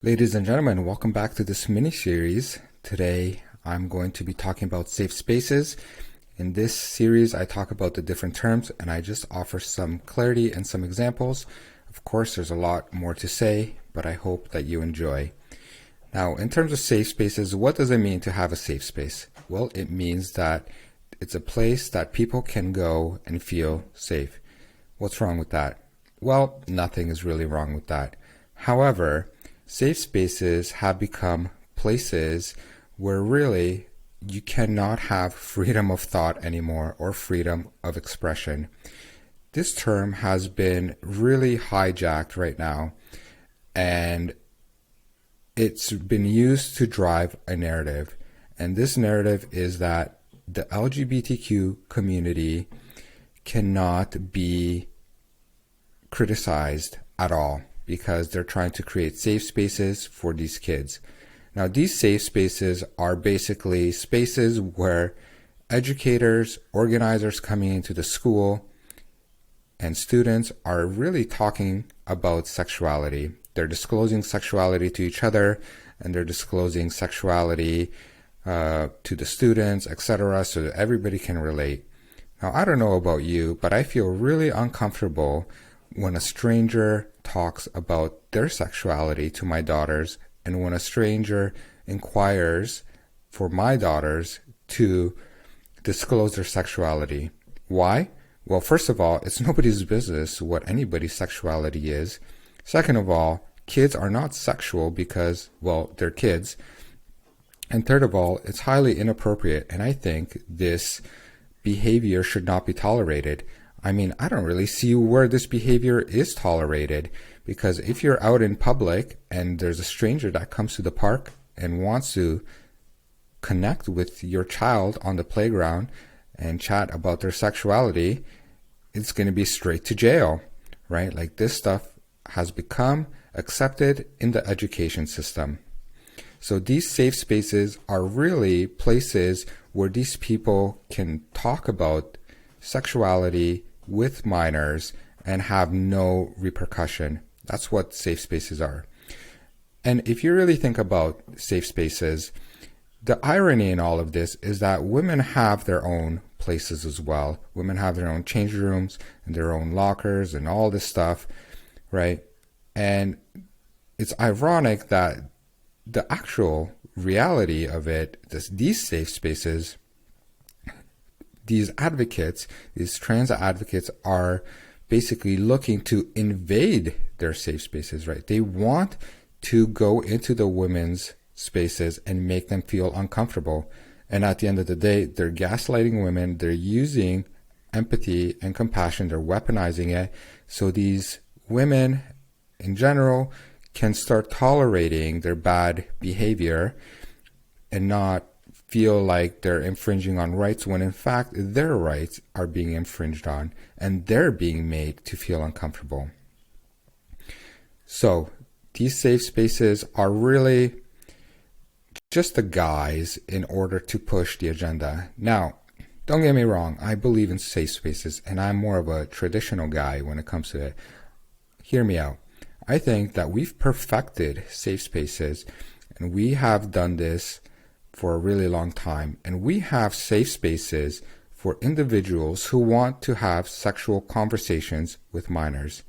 Ladies and gentlemen, welcome back to this mini-series. Today, I'm going to be talking about safe spaces. In this series, I talk about the different terms and I just offer some clarity and some examples. Of course, there's a lot more to say, but I hope that you enjoy. Now, in terms of safe spaces, what does it mean to have a safe space? Well, it means that it's a place that people can go and feel safe. What's wrong with that? Well, nothing is really wrong with that. However, safe spaces have become places where really you cannot have freedom of thought anymore or freedom of expression. This term has been really hijacked right now, and it's been used to drive a narrative. And this narrative is that the LGBTQ community cannot be criticized at all, because they're trying to create safe spaces for these kids. Now, these safe spaces are basically spaces where educators, organizers coming into the school, and students are really talking about sexuality. They're disclosing sexuality to each other, and they're disclosing sexuality to the students, etc., so that everybody can relate. Now, I don't know about you, but I feel really uncomfortable when a stranger talks about their sexuality to my daughters, and when a stranger inquires for my daughters to disclose their sexuality. Why? Well, first of all, it's nobody's business what anybody's sexuality is. Second of all, kids are not sexual because, well, they're kids. And third of all, it's highly inappropriate, and I think this behavior should not be tolerated. I mean, I don't really see where this behavior is tolerated, because if you're out in public and there's a stranger that comes to the park and wants to connect with your child on the playground and chat about their sexuality, it's going to be straight to jail, right? Like, this stuff has become accepted in the education system. So these safe spaces are really places where these people can talk about sexuality with minors and have no repercussion. That's what safe spaces are. And if you really think about safe spaces, the irony in all of this is that women have their own places as well. Women have their own change rooms and their own lockers and all this stuff, right? And it's ironic that the actual reality of it, these safe spaces, these advocates, these trans advocates, are basically looking to invade their safe spaces, right? They want to go into the women's spaces and make them feel uncomfortable. And at the end of the day, they're gaslighting women. They're using empathy and compassion. They're weaponizing it. So these women in general can start tolerating their bad behavior and not feel like they're infringing on rights, when in fact their rights are being infringed on and they're being made to feel uncomfortable. So these safe spaces are really just the guise in order to push the agenda. Now, don't get me wrong, I believe in safe spaces and I'm more of a traditional guy when it comes to it. Hear me out. I think that we've perfected safe spaces, and we have done this for a really long time, and we have safe spaces for individuals who want to have sexual conversations with minors.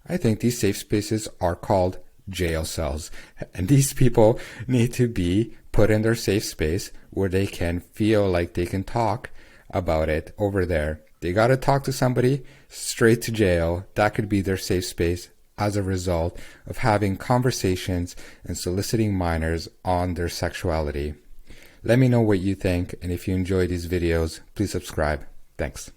I think these safe spaces are called jail cells, and these people need to be put in their safe space where they can feel like they can talk about it over there. They got to talk to somebody, straight to jail. That could be their safe space as a result of having conversations and soliciting minors on their sexuality. Let me know what you think, and if you enjoy these videos, please subscribe. Thanks.